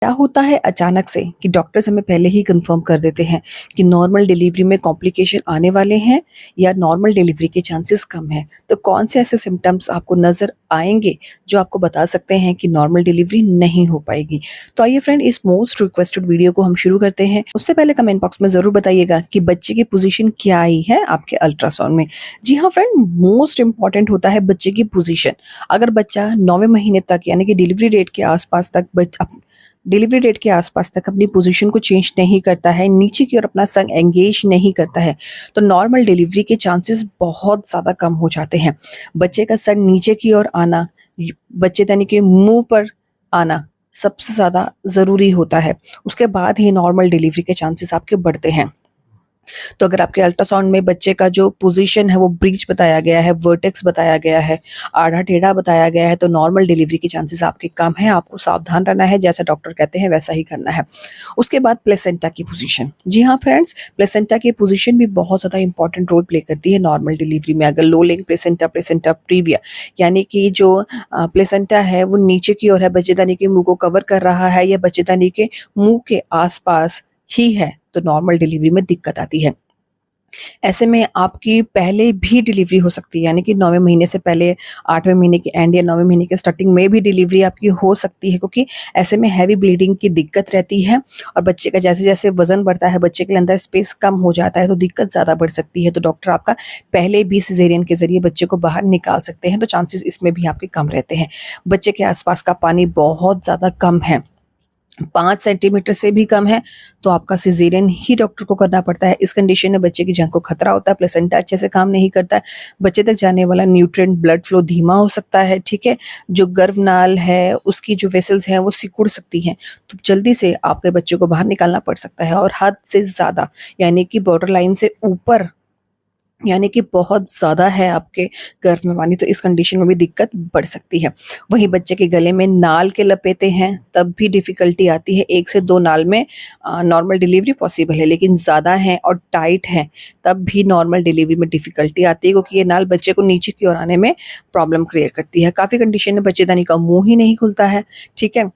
क्या होता है अचानक से कि डॉक्टर्स हमें पहले ही कंफर्म कर देते हैं कि नॉर्मल डिलीवरी में कॉम्प्लिकेशन आने वाले हैं या नॉर्मल डिलीवरी के चांसेस कम हैं। तो कौन से ऐसे सिम्टम्स आपको नज़र आएँगे जो आपको बता सकते हैं कि नॉर्मल डिलीवरी नहीं हो पाएगी? तो आइए फ्रेंड, इस मोस्ट रिक्वेस्टेड वीडियो को हम शुरू करते हैं। उससे पहले कमेंट बॉक्स में ज़रूर बताइएगा कि बच्चे की पोज़ीशन क्या आई है आपके अल्ट्रासाउंड में। जी हाँ फ्रेंड, मोस्ट इम्पोर्टेंट होता है बच्चे की पोज़ीशन। अगर बच्चा 9वें महीने तक यानी कि डिलीवरी डेट के आस-पास तक डिलीवरी डेट के आसपास तक अपनी पोजीशन को चेंज नहीं करता है, नीचे की ओर अपना सर एंगेज नहीं करता है, तो नॉर्मल डिलीवरी के चांसेस बहुत ज़्यादा कम हो जाते हैं। बच्चे का सर नीचे की ओर आना, बच्चे यानी कि मुंह पर आना सबसे ज़्यादा ज़रूरी होता है। उसके बाद ही नॉर्मल डिलीवरी के चांसेस आपके बढ़ते हैं। तो अगर आपके अल्ट्रासाउंड में बच्चे का जो पोजीशन है वो ब्रीच बताया गया है, वर्टेक्स बताया गया है, आधा-टेढ़ा बताया गया है, तो नॉर्मल डिलीवरी के चांसेस आपके कम हैं। आपको सावधान रहना है, जैसा डॉक्टर कहते हैं वैसा ही करना है। उसके बाद प्लेसेंटा की पोजीशन। जी हाँ फ्रेंड्स, प्लेसेंटा की पोजीशन भी बहुत ज़्यादा इंपॉर्टेंट रोल प्ले करती है नॉर्मल डिलीवरी में। अगर लो लिंग प्लेसेंटा, प्लेसेंटा प्रीविया यानी कि जो प्लेसेंटा है वो नीचे की ओर है, बच्चेदानी के मुँह को कवर कर रहा है या बच्चेदानी के मुँह के आस-पास ही है, तो नॉर्मल डिलीवरी में दिक्कत आती है। ऐसे में आपकी पहले भी डिलीवरी हो सकती है, यानी कि 9वें महीने से पहले 8वें महीने के एंड या 9वें महीने के स्टार्टिंग में भी डिलीवरी आपकी हो सकती है, क्योंकि ऐसे में हैवी ब्लीडिंग की दिक्कत रहती है और बच्चे का जैसे-जैसे वज़न बढ़ता है, बच्चे के अंदर स्पेस कम हो जाता है, तो दिक्कत ज़्यादा बढ़ सकती है। तो डॉक्टर आपका पहले भी सिज़ेरियन के ज़रिए बच्चे को बाहर निकाल सकते हैं, तो चांसेस इसमें भी आपके कम रहते हैं। बच्चे के आस-पास का पानी बहुत ज़्यादा कम है, 5 सेंटीमीटर से भी कम है, तो आपका सिज़ेरियन ही डॉक्टर को करना पड़ता है। इस कंडीशन में बच्चे की जान को खतरा होता है, प्लेसेंटा अच्छे से काम नहीं करता है, बच्चे तक जाने वाला न्यूट्रिएंट ब्लड फ्लो धीमा हो सकता है, ठीक है? जो गर्भनाल है, उसकी जो वेसल्स हैं, वो सिकुड़ सकती हैं, तो जल्दी से आपके बच्चे को बाहर निकालना पड़ सकता है और हद से ज़्यादा यानी कि बॉर्डर लाइन से ऊपर यानी कि बहुत ज़्यादा है आपके गर्भ में पानी, तो इस कंडीशन में भी दिक्कत बढ़ सकती है। वहीं बच्चे के गले में नाल के लपेटे हैं, तब भी डिफ़िकल्टी आती है। 1 से 2 नाल में नॉर्मल डिलीवरी पॉसिबल है, लेकिन ज़्यादा हैं और टाइट हैं, तब भी नॉर्मल डिलीवरी में डिफ़िकल्टी आती है, क्योंकि ये नाल बच्चे को नीचे की ओर आने में प्रॉब्लम क्रिएट करती है। काफ़ी कंडीशन में बच्चेदानी का मुँह ही नहीं खुलता है, ठीक है?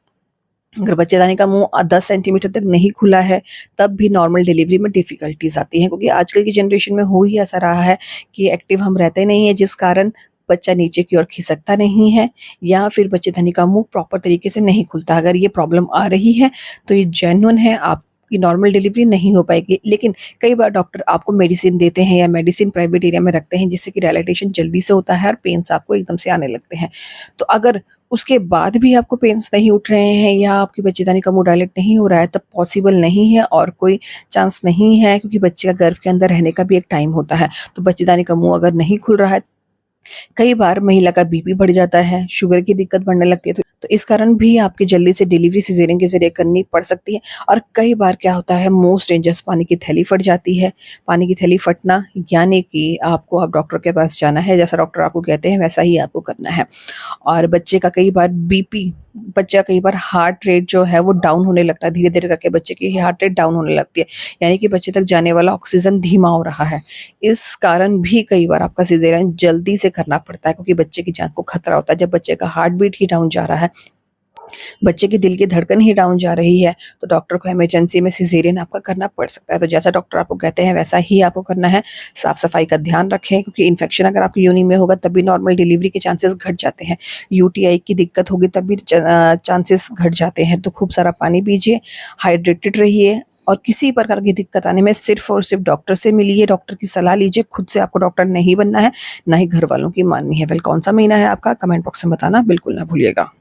अगर बच्चेदानी का मुँह 10 सेंटीमीटर तक नहीं खुला है, तब भी नॉर्मल डिलीवरी में डिफ़िकल्टीज़ आती हैं, क्योंकि आजकल की जनरेशन में हो ही ऐसा रहा है कि एक्टिव हम रहते नहीं हैं, जिस कारण बच्चा नीचे की ओर खिसकता नहीं है या फिर बच्चेदानी का मुँह प्रॉपर तरीके से नहीं खुलता। अगर ये प्रॉब्लम आ रही है, तो ये जेन्युइन है, आपकी नॉर्मल डिलीवरी नहीं हो पाएगी। लेकिन कई बार डॉक्टर आपको मेडिसिन देते हैं या मेडिसिन प्राइवेट एरिया में रखते हैं, जिससे कि डायलाटेशन जल्दी से होता है और पेन्स आपको एकदम से आने लगते हैं। तो अगर उसके बाद भी आपको पेन्स नहीं उठ रहे हैं या आपकी बच्चेदानी का मुँह डायलेट नहीं हो रहा है, तब पॉसिबल नहीं है और कोई चांस नहीं है, क्योंकि बच्चे का गर्भ के अंदर रहने का भी एक टाइम होता है। तो बच्चेदानी का मुँह अगर नहीं खुल रहा है, कई बार महिला का बीपी बढ़ जाता है, शुगर की दिक्कत बढ़ने लगती है, तो इस कारण भी आपकी जल्दी से डिलीवरी सिज़ेरियन के ज़रिए करनी पड़ सकती है। और कई बार क्या होता है, मोस्ट डेंजरस पानी की थैली फट जाती है। पानी की थैली फटना यानी कि आपको अब डॉक्टर के पास जाना है, जैसा डॉक्टर आपको कहते हैं वैसा ही आपको करना है। और बच्चा कई बार हार्ट रेट जो है वो डाउन होने लगता है, धीरे-धीरे करके बच्चे की हार्ट रेट डाउन होने लगती है, यानी कि बच्चे तक जाने वाला ऑक्सीजन धीमा हो रहा है। इस कारण भी कई बार आपका सिज़ेरियन जल्दी से करना पड़ता है, क्योंकि बच्चे की जान को खतरा होता है। जब बच्चे का हार्ट बीट ही डाउन जा रहा है, बच्चे की दिल की धड़कन ही डाउन जा रही है, तो डॉक्टर को इमरजेंसी में सिज़ेरियन आपका करना पड़ सकता है। तो जैसा डॉक्टर आपको कहते हैं वैसा ही आपको करना है। साफ-सफाई का ध्यान रखें, क्योंकि इन्फेक्शन अगर आपकी योनि में होगा तब भी नॉर्मल डिलीवरी के चांसेस घट जाते हैं। यूटीआई की दिक्कत होगी तब भी चांसेस घट जाते हैं। तो खूब सारा पानी पीजिए, हाइड्रेटेड रहिए और किसी प्रकार की दिक्कत आने में सिर्फ़ और सिर्फ़ डॉक्टर से मिलिए, डॉक्टर की सलाह लीजिए। खुद से आपको डॉक्टर नहीं बनना है, ना ही घरवालों की माननी है। वेल, कौन-सा महीना है आपका? कमेंट बॉक्स में बताना बिल्कुल ना भूलिएगा।